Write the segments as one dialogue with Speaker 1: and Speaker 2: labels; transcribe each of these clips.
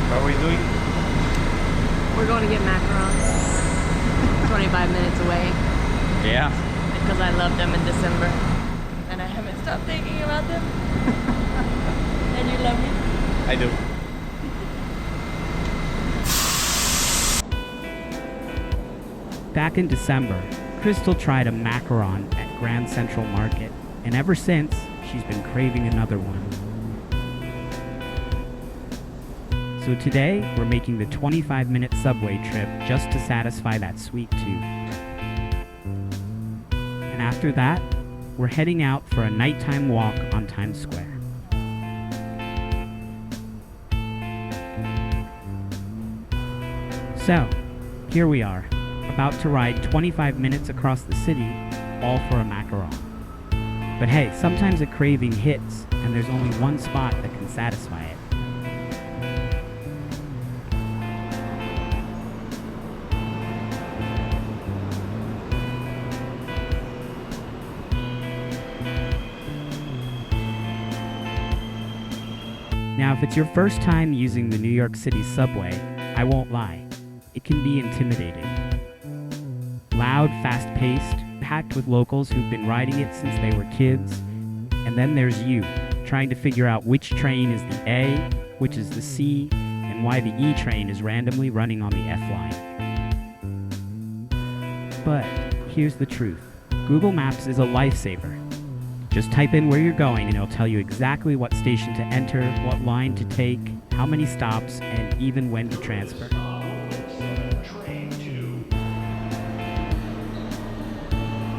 Speaker 1: What are we doing?
Speaker 2: We're going to get macarons. 25 minutes away.
Speaker 1: Yeah.
Speaker 2: Because I loved them in December. And I haven't stopped thinking about them. And you love me?
Speaker 1: I do.
Speaker 3: Back in December, Crystal tried a macaron at Grand Central Market, and ever since, she's been craving another one. So today, we're making the 25-minute subway trip just to satisfy that sweet tooth. And after that, we're heading out for a nighttime walk on Times Square. So, here we are, about to ride 25 minutes across the city, all for a macaron. But hey, sometimes a craving hits, and there's only one spot that can satisfy it. Now, if it's your first time using the New York City subway, I won't lie, it can be intimidating. Loud, fast-paced, packed with locals who've been riding it since they were kids, and then there's you, trying to figure out which train is the A, which is the C, and why the E train is randomly running on the F line. But here's the truth. Google Maps is a lifesaver. Just type in where you're going and it'll tell you exactly what station to enter, what line to take, how many stops, and even when to transfer.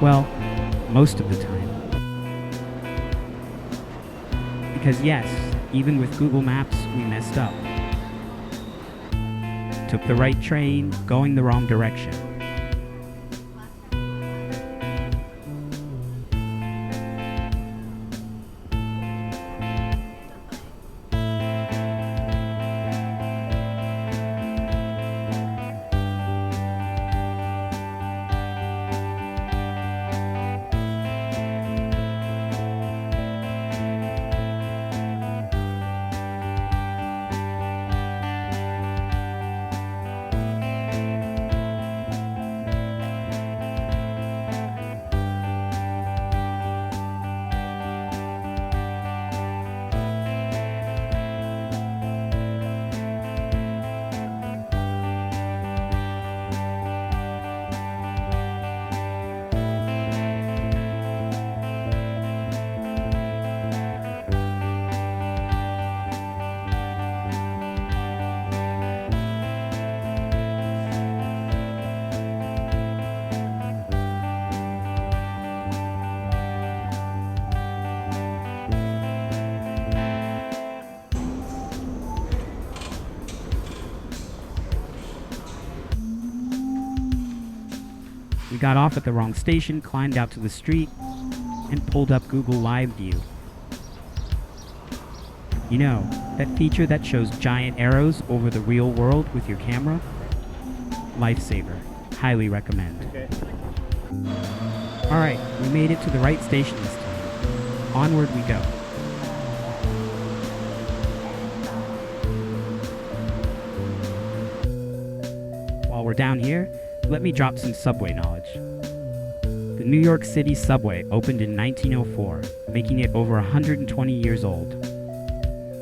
Speaker 3: Well, most of the time. Because yes, even with Google Maps, we messed up. Took the right train, going the wrong direction. We got off at the wrong station, climbed out to the street, and pulled up Google Live View. You know, that feature that shows giant arrows over the real world with your camera? Lifesaver. Highly recommend.
Speaker 1: Okay.
Speaker 3: Alright, we made it to the right station this time. Onward we go. While we're down here, let me drop some subway knowledge. The New York City subway opened in 1904, making it over 120 years old.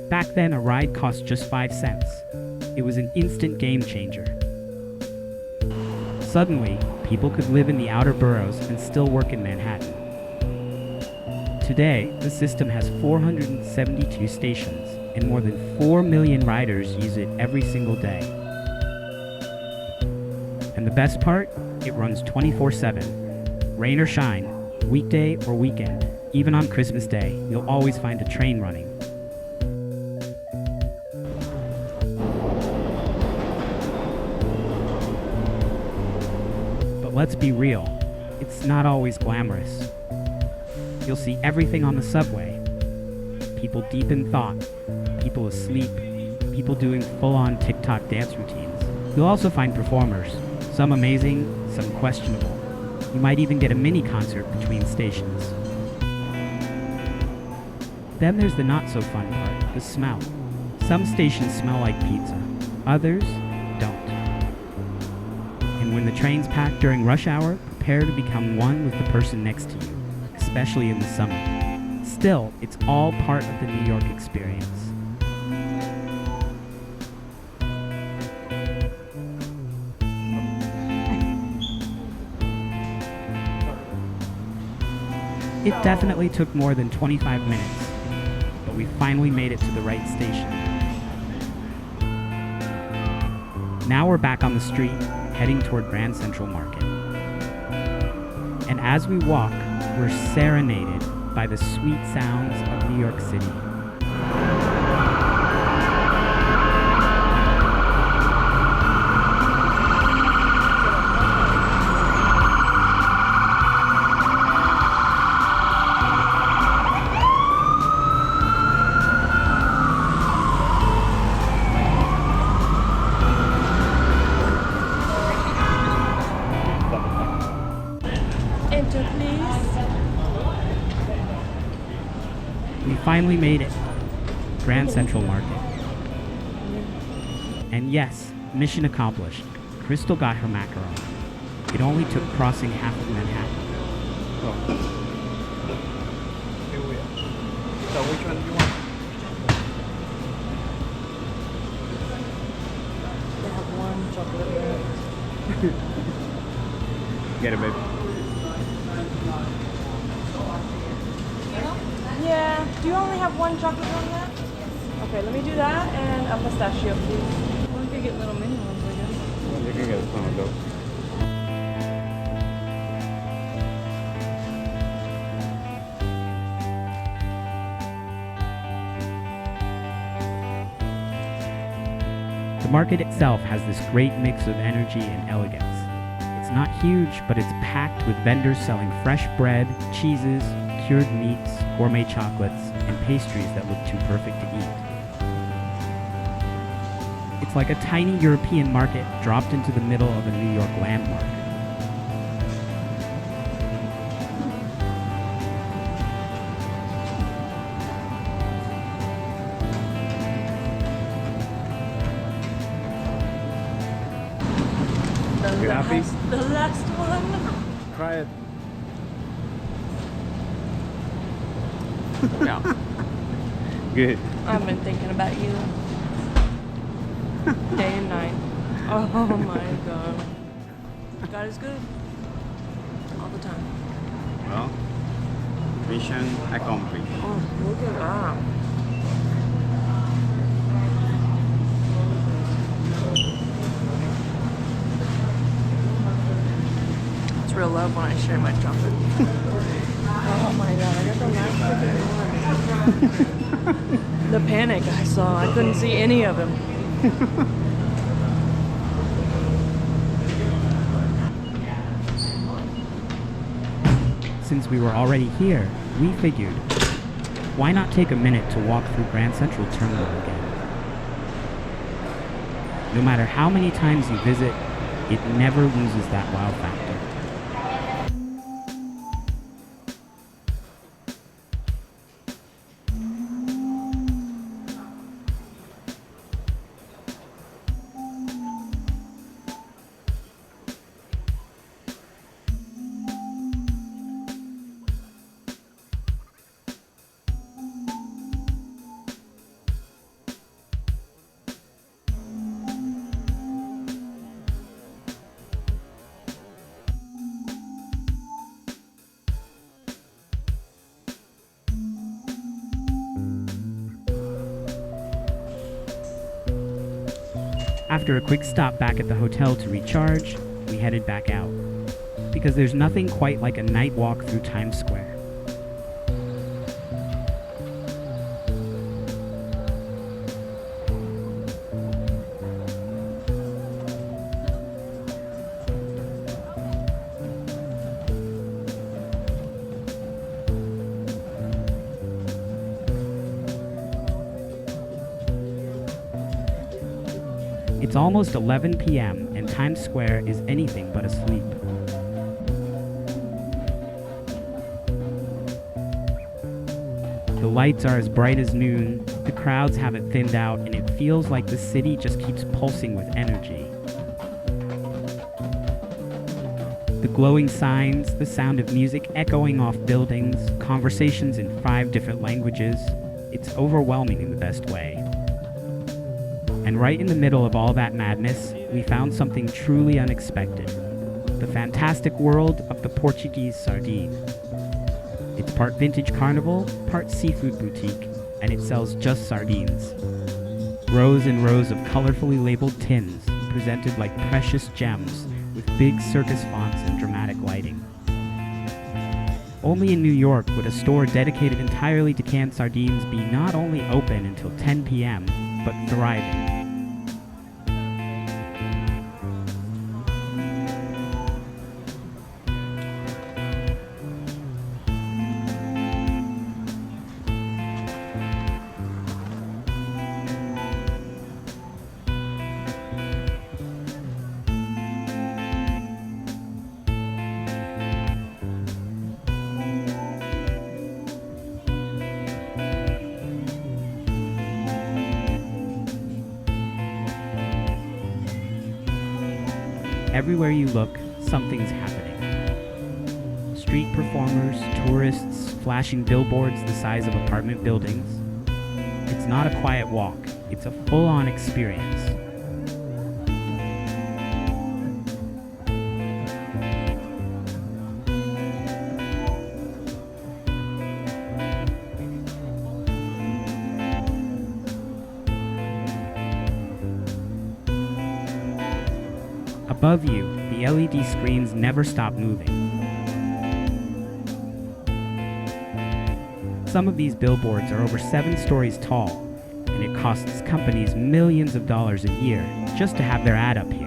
Speaker 3: Back then, a ride cost just 5 cents. It was an instant game changer. Suddenly, people could live in the outer boroughs and still work in Manhattan. Today, the system has 472 stations, and more than 4 million riders use it every single day. And the best part? It runs 24/7. Rain or shine, weekday or weekend, even on Christmas Day, you'll always find a train running. But let's be real, it's not always glamorous. You'll see everything on the subway. People deep in thought, people asleep, people doing full-on TikTok dance routines. You'll also find performers, some amazing, some questionable. You might even get a mini concert between stations. Then there's the not so fun part, the smell. Some stations smell like pizza, others don't. And when the train's packed during rush hour, prepare to become one with the person next to you, especially in the summer. Still, it's all part of the New York experience. It definitely took more than 25 minutes, but we finally made it to the right station. Now we're back on the street, heading toward Grand Central Market. And as we walk, we're serenaded by the sweet sounds of New York City.
Speaker 2: Enter, please.
Speaker 3: We finally made it. Grand Central Market. And yes, mission accomplished. Crystal got her macaron. It only took crossing half of Manhattan.
Speaker 1: Oh. Here we are. So which one do you want?
Speaker 2: They have one chocolate milk.
Speaker 1: Get it, baby.
Speaker 2: Yeah. Do you only have one chocolate on that? Okay, let me do that and a pistachio, please. Or we could get little mini ones, I guess.
Speaker 1: Well, you can get some of those.
Speaker 3: The market itself has this great mix of energy and elegance. It's not huge, but it's packed with vendors selling fresh bread, cheeses, cured meats, gourmet chocolates, and pastries that look too perfect to eat. It's like a tiny European market dropped into the middle of a New York landmark.
Speaker 1: You happy?
Speaker 2: The last one.
Speaker 1: Try it.
Speaker 2: No.
Speaker 1: Good.
Speaker 2: I've been thinking about you. Day and night. Oh my god. God is good. All the time.
Speaker 1: Well, mission accomplished.
Speaker 2: Oh, look at that. It's real love when I share my chocolate. Oh my god, I got the last freaking one. The panic I saw, I couldn't see any of him.
Speaker 3: Since we were already here, we figured, why not take a minute to walk through Grand Central Terminal again? No matter how many times you visit, it never loses that wow factor. After a quick stop back at the hotel to recharge, we headed back out. Because there's nothing quite like a night walk through Times Square. It's almost 11 p.m. and Times Square is anything but asleep. The lights are as bright as noon, The crowds haven't thinned out, and it feels like the city just keeps pulsing with energy. The glowing signs, the sound of music echoing off buildings, conversations in 5 different languages. It's overwhelming in the best way. And right in the middle of all that madness, we found something truly unexpected. The fantastic world of the Portuguese sardine. It's part vintage carnival, part seafood boutique, and it sells just sardines. Rows and rows of colorfully labeled tins, presented like precious gems, with big circus fonts and dramatic lighting. Only in New York would a store dedicated entirely to canned sardines be not only open until 10 p.m., but thriving. Everywhere you look, something's happening. Street performers, tourists, flashing billboards the size of apartment buildings. It's not a quiet walk, it's a full-on experience. Above you, the LED screens never stop moving. Some of these billboards are over 7 stories tall, and it costs companies millions of dollars a year just to have their ad up here.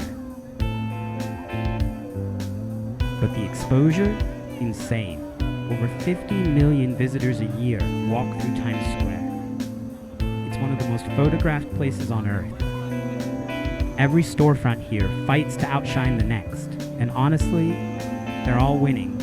Speaker 3: But the exposure? Insane. Over 50 million visitors a year walk through Times Square. It's one of the most photographed places on Earth. Every storefront here fights to outshine the next, and honestly, they're all winning.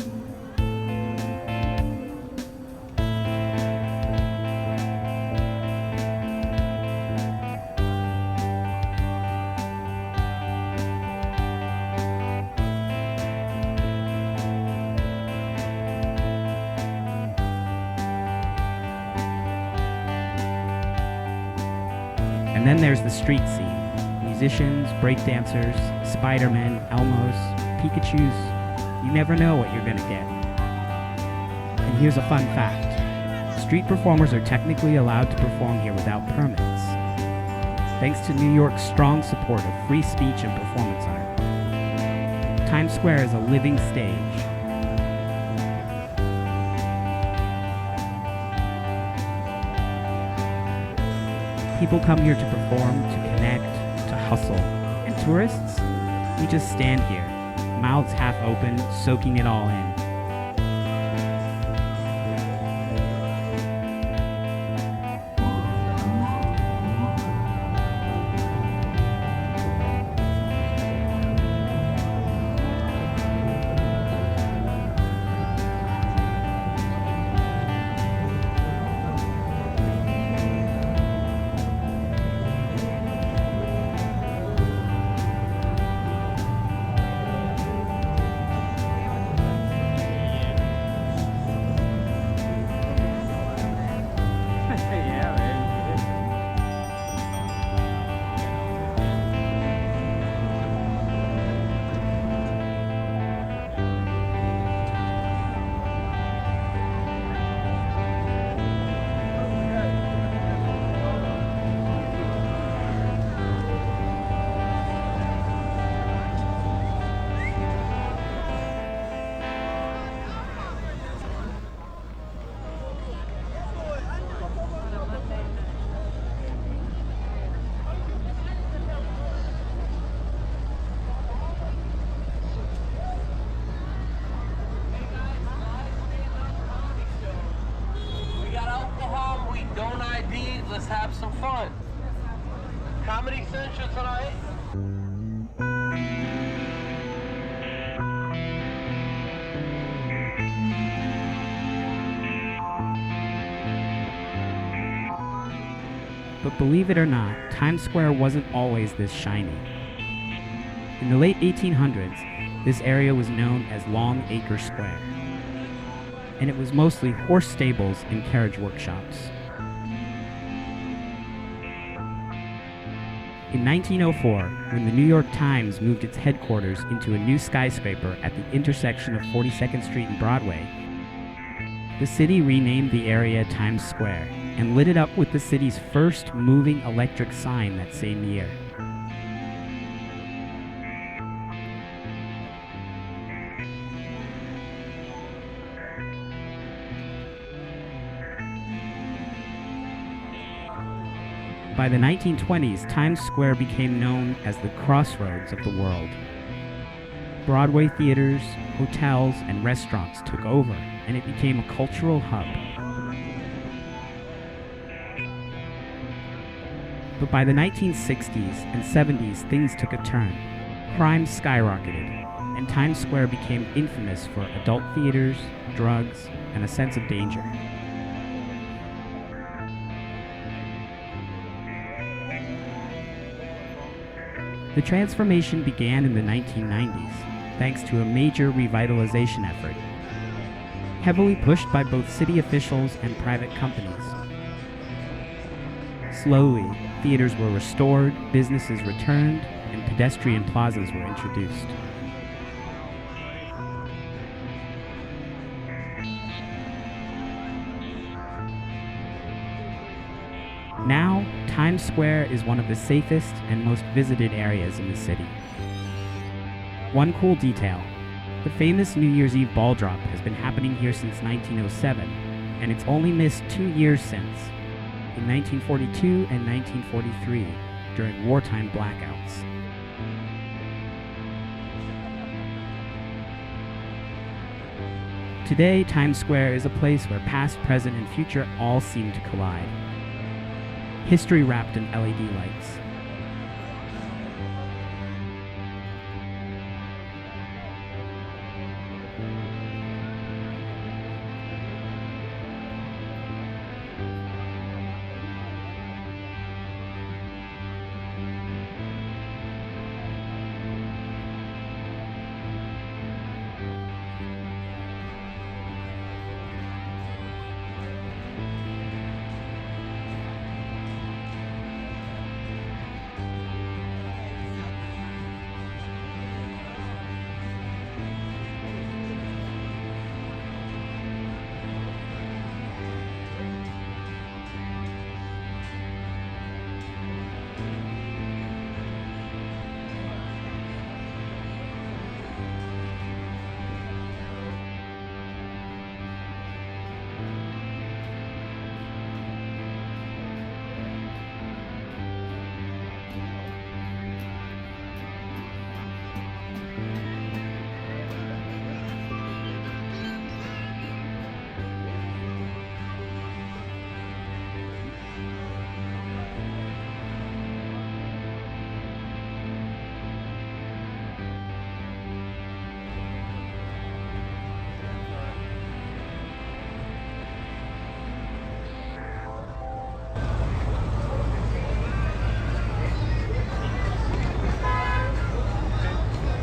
Speaker 3: And then there's the street scene. Musicians, breakdancers, Spider-Men, Elmos, Pikachus. You never know what you're gonna get. And here's a fun fact. Street performers are technically allowed to perform here without permits, thanks to New York's strong support of free speech and performance art. Times Square is a living stage. People come here to perform, to connect, to hustle. And tourists? We just stand here, mouths half open, soaking it all in.
Speaker 4: Let's have some fun. Comedy Central tonight.
Speaker 3: believe it or not, Times Square wasn't always this shiny. In the late 1800s, this area was known as Long Acre Square, and it was mostly horse stables and carriage workshops. In 1904, when the New York Times moved its headquarters into a new skyscraper at the intersection of 42nd Street and Broadway, the city renamed the area Times Square and lit it up with the city's first moving electric sign that same year. By the 1920s, Times Square became known as the crossroads of the world. Broadway theaters, hotels, and restaurants took over, and it became a cultural hub. But by the 1960s and 70s, things took a turn. Crime skyrocketed, and Times Square became infamous for adult theaters, drugs, and a sense of danger. The transformation began in the 1990s, thanks to a major revitalization effort, heavily pushed by both city officials and private companies. Slowly, theaters were restored, businesses returned, and pedestrian plazas were introduced. Now, Times Square is one of the safest and most visited areas in the city. One cool detail: the famous New Year's Eve ball drop has been happening here since 1907, and it's only missed 2 years since, in 1942 and 1943, during wartime blackouts. Today, Times Square is a place where past, present, and future all seem to collide. History wrapped in LED lights.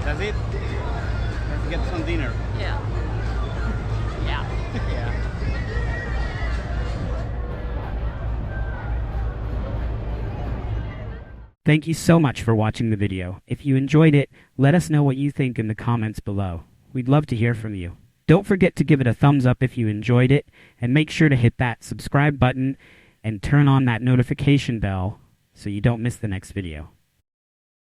Speaker 1: That's it. Let's get some dinner.
Speaker 2: Yeah. Yeah.
Speaker 1: Yeah.
Speaker 3: Thank you so much for watching the video. If you enjoyed it, let us know what you think in the comments below. We'd love to hear from you. Don't forget to give it a thumbs up if you enjoyed it, and make sure to hit that subscribe button and turn on that notification bell so you don't miss the next video.